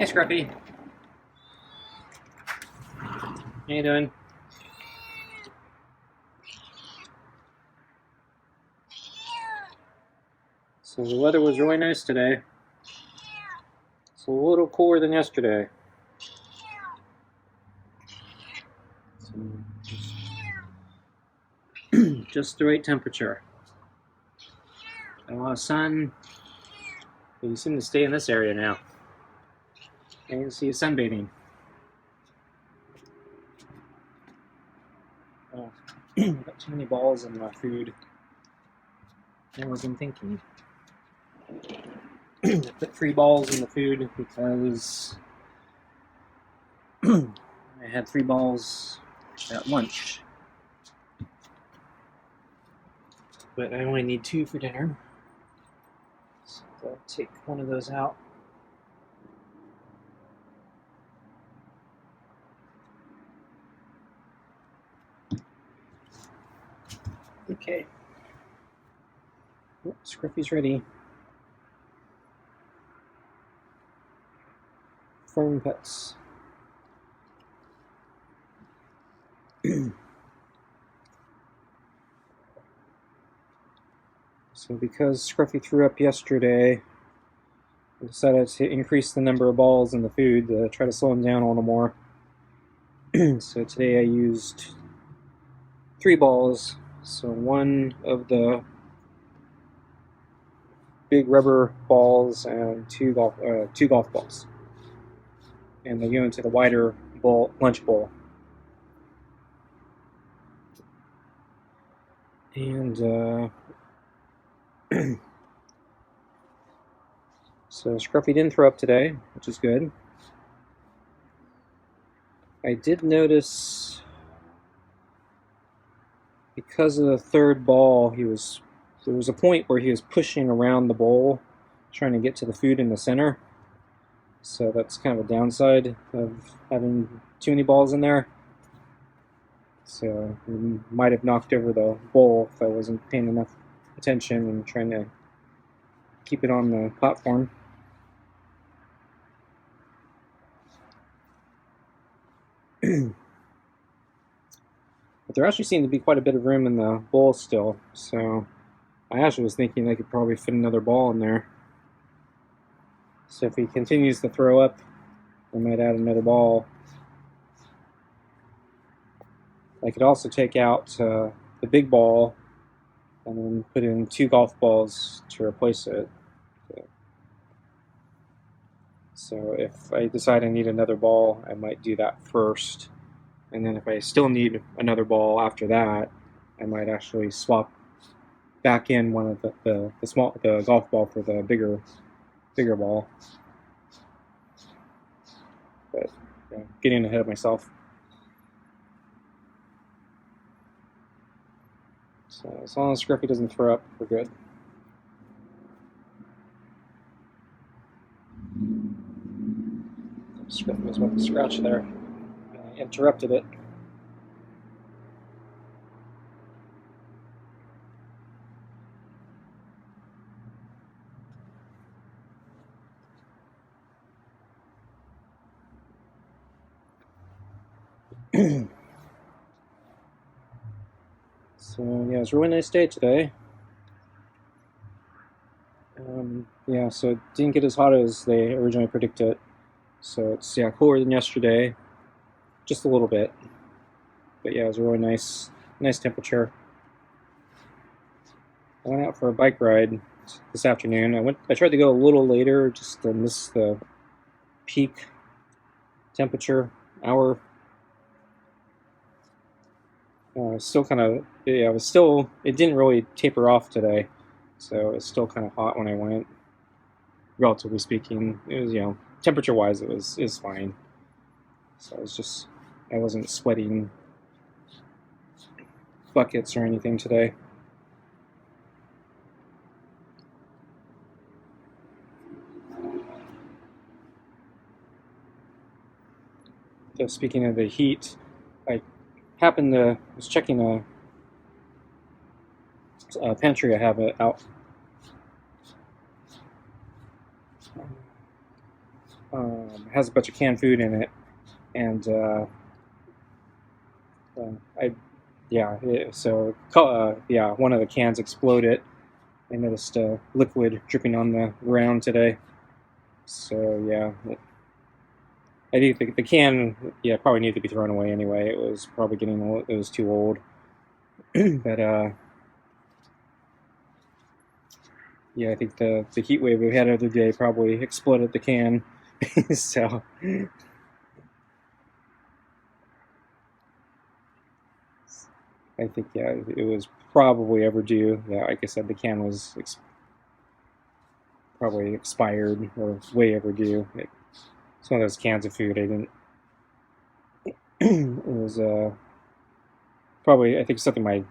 Hey, Scruffy. How you doing? So the weather was really nice today. It's a little cooler than yesterday. So just the right temperature. Got a lot of sun. You seem to stay in this area now. I can see you sunbathing. Oh, got too many balls in my food. I wasn't thinking. I put 3 balls in the food because I had 3 balls at lunch. But I only need 2 for dinner. So I'll take one of those out. Okay. Oh, Scruffy's ready. Fern pets. So because Scruffy threw up yesterday, I decided to increase the number of balls in the food to try to slow him down a little more. So today I used 3 balls. So 1 of the big rubber balls and 2 golf balls. And they go into the wider lunch bowl. And so Scruffy didn't throw up today, which is good. I did notice because of the 3rd ball, there was a point where he was pushing around the bowl, trying to get to the food in the center. So that's kind of a downside of having too many balls in there. So we might have knocked over the bowl if I wasn't paying enough attention and trying to keep it on the platform. But there actually seemed to be quite a bit of room in the bowl still, so I actually was thinking I could probably fit another ball in there. So if he continues to throw up, I might add another ball. I could also take out the big ball and then put in 2 golf balls to replace it. So if I decide I need another ball, I might do that first. And then if I still need another ball after that, I might actually swap back in one of the golf ball for the bigger ball. But getting ahead of myself. So as long as Scruffy doesn't throw up, we're good. Scruffy was about to scratch there. I interrupted it. So yeah, it's a really nice day today. Yeah, so it didn't get as hot as they originally predicted. So it's cooler than yesterday, just a little bit. But yeah, it was a really nice temperature. I went out for a bike ride this afternoon. I tried to go a little later just to miss the peak temperature hour. Still kind of, yeah, it didn't really taper off today, so it's still kind of hot when I went, relatively speaking. It was, temperature-wise, it was fine. So I wasn't sweating buckets or anything today. So speaking of the heat, I was checking a pantry I have out. has a bunch of canned food in it, and I yeah, one of the cans exploded. I noticed liquid dripping on the ground today. So yeah, I think the can probably needed to be thrown away anyway. It was probably getting old. It was too old. But yeah, I think the heat wave we had the other day probably exploded the can. So I think it was probably overdue. Yeah, like I said, the can was probably expired or way overdue. It's one of those cans of food I didn't. It was probably I think something my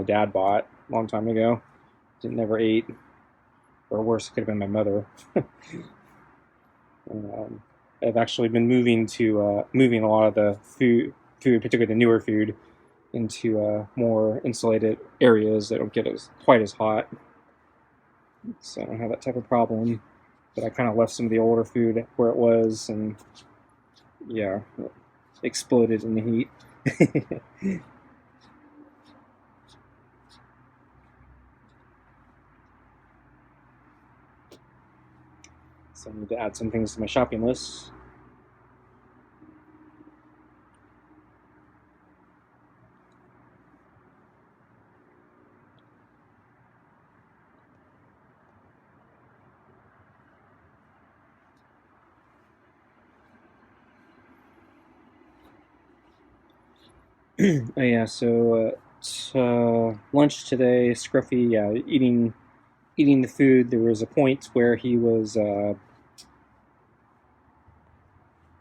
dad bought a long time ago. Didn't never ate, or worse, it could have been my mother. um, I've actually been moving a lot of the food, particularly the newer food, into more insulated areas that don't get quite as hot. So I don't have that type of problem. But I kind of left some of the older food where it was, and yeah, it exploded in the heat. So I need to add some things to my shopping list. Oh yeah, so lunch today, Scruffy, eating the food. There was a point where he was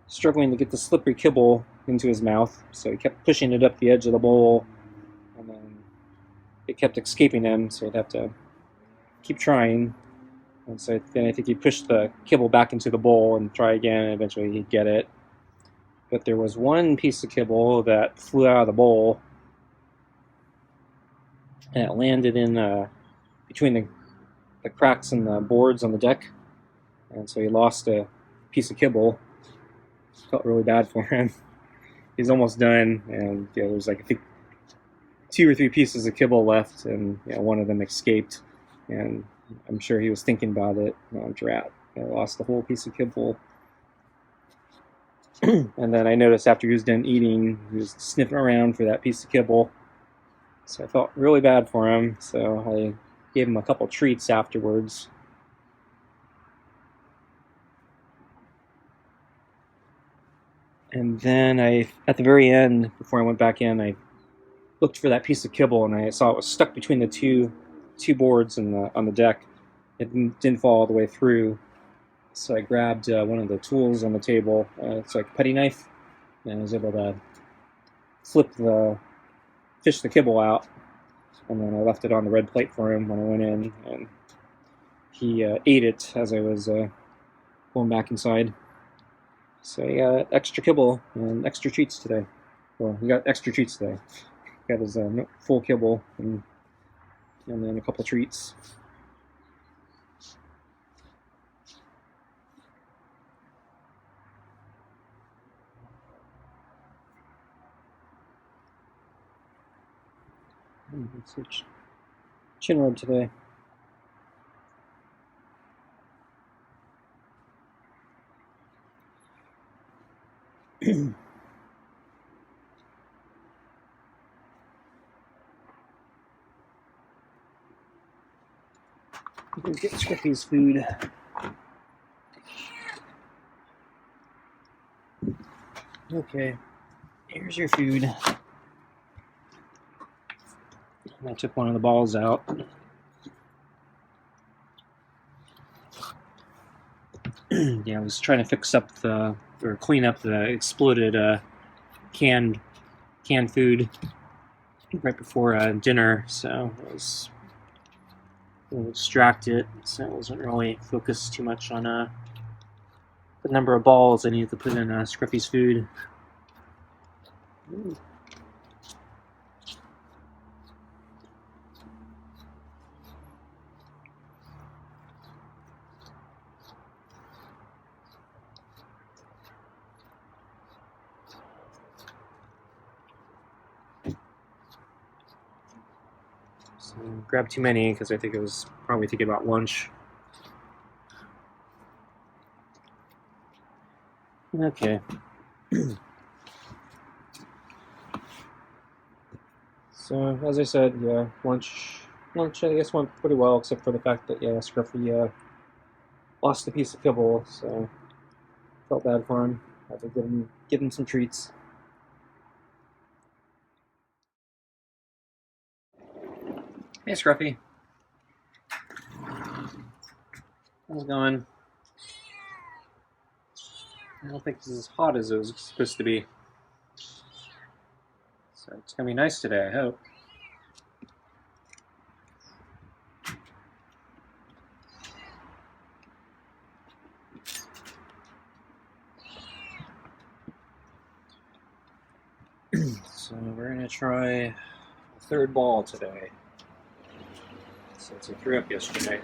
struggling to get the slippery kibble into his mouth, so he kept pushing it up the edge of the bowl, and then it kept escaping him, so he'd have to keep trying. And so then I think he pushed the kibble back into the bowl and try again, and eventually he'd get it. But there was one piece of kibble that flew out of the bowl, and it landed in between the cracks in the boards on the deck, and so he lost a piece of kibble. Felt really bad for him. He's almost done, and there was like I think 2 or 3 pieces of kibble left, and one of them escaped, and I'm sure he was thinking about it. Drat, I lost the whole piece of kibble. And then I noticed after he was done eating, he was sniffing around for that piece of kibble. So I felt really bad for him. So I gave him a couple treats afterwards. And then at the very end, before I went back in, I looked for that piece of kibble, and I saw it was stuck between the two boards on the deck. It didn't fall all the way through. So I grabbed one of the tools on the table. It's like a putty knife, and I was able to fish the kibble out, and then I left it on the red plate for him when I went in, and he ate it as I was going back inside. So he got extra kibble and extra treats today. Well, he got extra treats today. Got his full kibble and then a couple treats. It's chin rub today. Get Scruffy's food. Okay, here's your food. I took one of the balls out. I was trying to fix up or clean up the exploded canned food right before dinner, so I was a little distracted, so I wasn't really focused too much on the number of balls I needed to put in Scruffy's food. Ooh. Grabbed too many because I think it was probably thinking about lunch. Okay. So, as I said, yeah, lunch I guess went pretty well, except for the fact that, yeah, Scruffy lost a piece of kibble, so felt bad for him. Had to give him some treats. Hey, Scruffy. How's it going? I don't think it's as hot as it was supposed to be. So it's gonna be nice today, I hope. So we're gonna try a third ball today, since I threw up yesterday.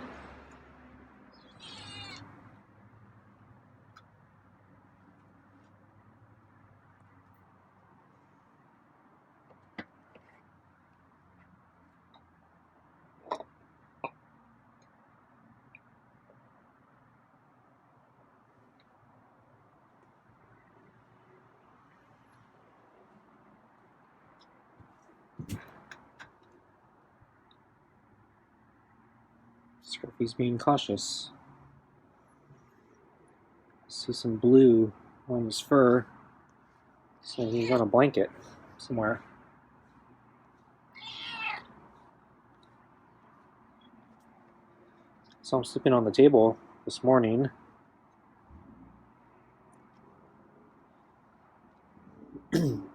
Scruffy's being cautious. I see some blue on his fur, so he's on a blanket somewhere. So I'm sleeping on the table this morning.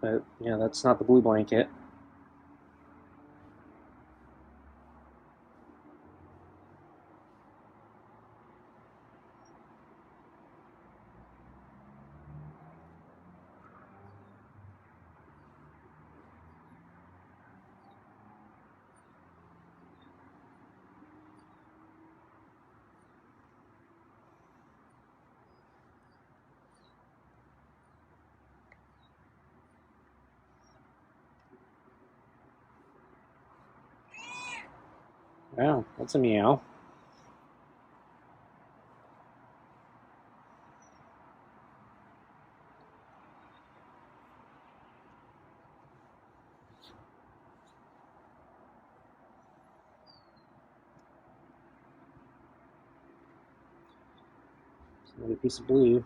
But yeah, that's not the blue blanket. Wow, that's a meow. Another piece of blue.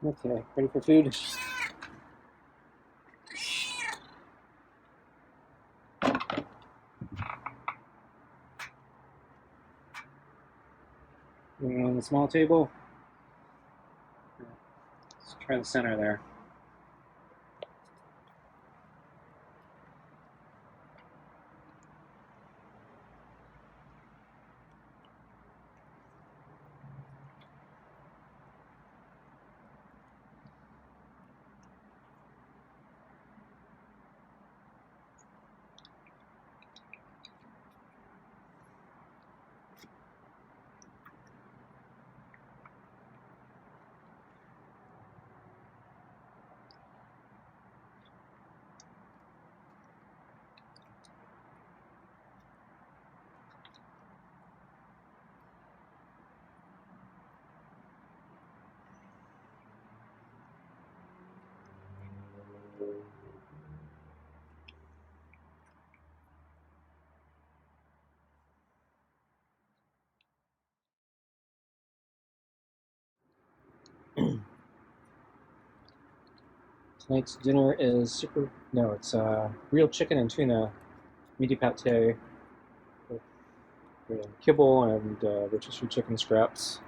Okay, ready for food? On the small table. Let's try the center there. Tonight's dinner is it's real chicken and tuna midi pate with kibble and rotisserie chicken scraps.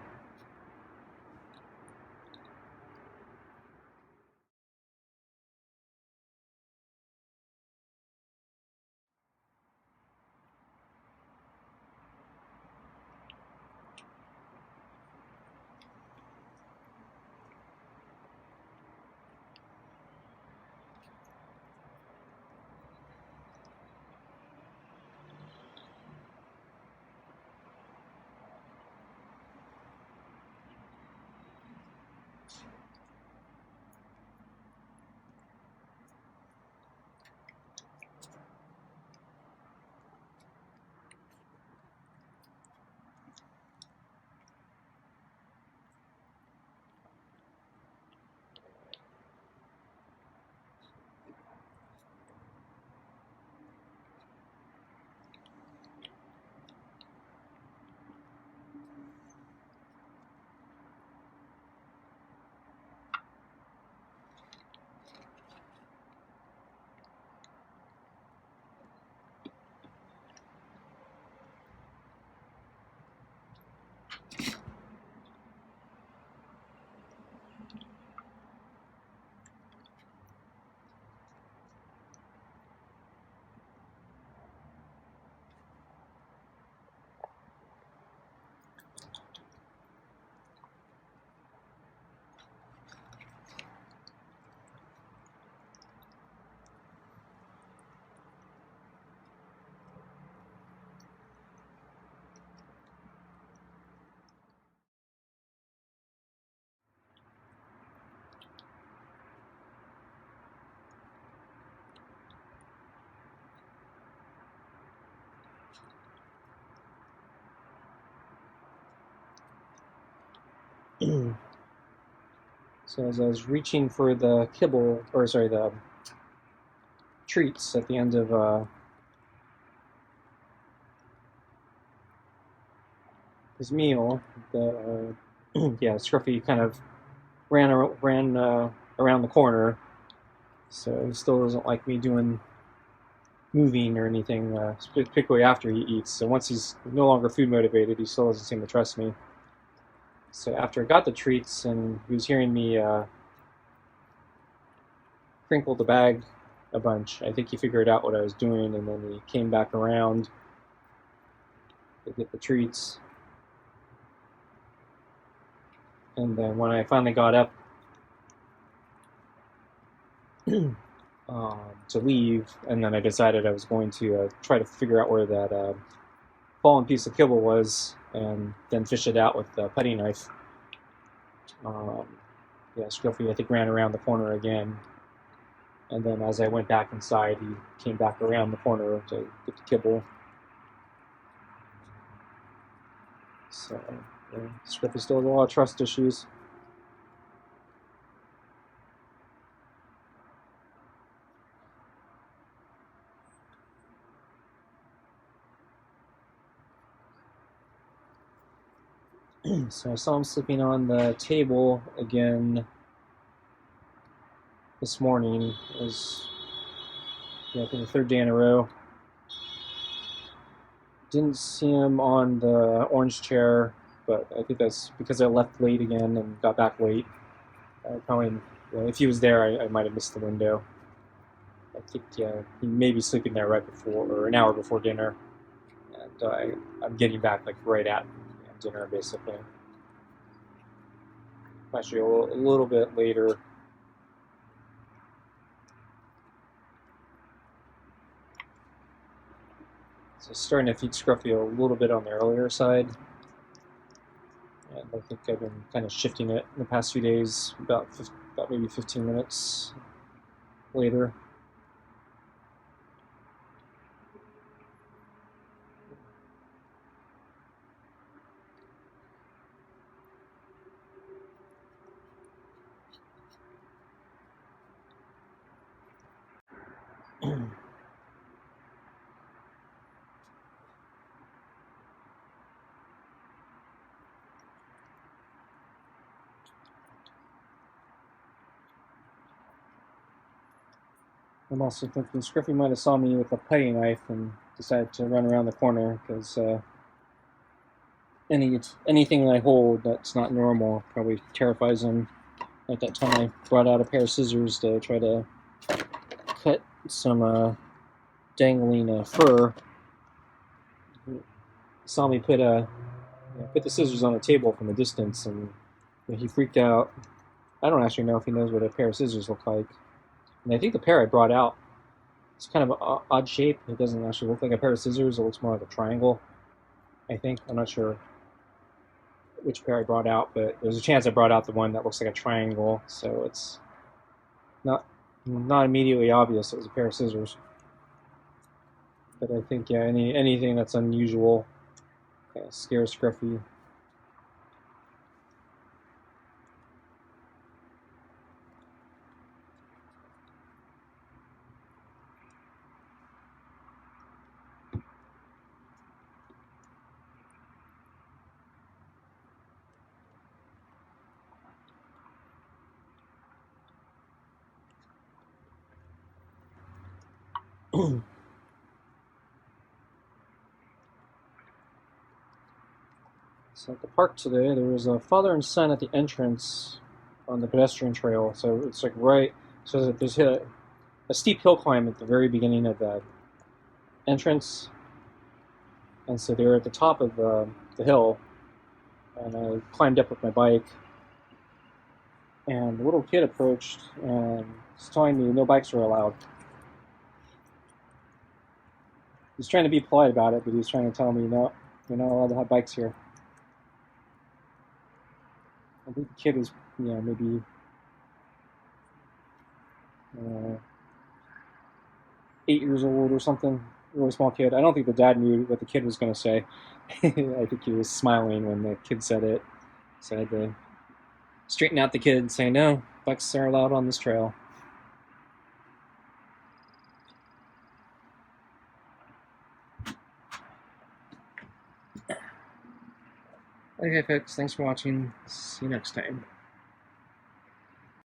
So as I was reaching for the kibble, or sorry, the treats at the end of his meal, the yeah, Scruffy kind of ran around the corner. So he still doesn't like me moving or anything, particularly after he eats. So once he's no longer food motivated, he still doesn't seem to trust me. So after I got the treats and he was hearing me crinkle the bag a bunch, I think he figured out what I was doing, and then he came back around to get the treats. And then when I finally got up to leave, and then I decided I was going to try to figure out where that fallen piece of kibble was, and then fish it out with the putty knife. Yeah, Scruffy, I think, ran around the corner again. And then as I went back inside, he came back around the corner to get the kibble. So, yeah, Scruffy still has a lot of trust issues. So I saw him sleeping on the table again this morning. It was, yeah, I think the third day in a row. Didn't see him on the orange chair, but I think that's because I left late again and got back late. Probably, well, if he was there, I might have missed the window. I think, yeah, he may be sleeping there right before, or an hour before dinner. And I'm getting back like right at dinner, basically. Actually, a little bit later. So starting to feed Scruffy a little bit on the earlier side. And I think I've been kind of shifting it in the past few days, about maybe 15 minutes later. I'm also thinking Scruffy might have saw me with a putty knife and decided to run around the corner, because anything I hold that's not normal probably terrifies him. Like that time I brought out a pair of scissors to try to cut some dangling fur. He saw me put the scissors on the table from a distance, and he freaked out. I don't actually know if he knows what a pair of scissors look like. And I think the pair I brought out, it's kind of an odd shape. It doesn't actually look like a pair of scissors. It looks more like a triangle, I think. I'm not sure which pair I brought out, but there's a chance I brought out the one that looks like a triangle, so it's not immediately obvious it was a pair of scissors. But I think, yeah, anything that's unusual kind of scares Scruffy. So at the park today, there was a father and son at the entrance on the pedestrian trail. So it's like right, so there's a steep hill climb at the very beginning of the entrance, and so they were at the top of the hill, and I climbed up with my bike, and the little kid approached and was telling me no bikes were allowed. He's trying to be polite about it, but he's trying to tell me, no, you're not allowed to have bikes here. I think the kid was, maybe 8 years old or something. Really small kid. I don't think the dad knew what the kid was going to say. I think he was smiling when the kid said it. So I had to straighten out the kid, say no, bucks are allowed on this trail. Okay, folks, thanks for watching. See you next time.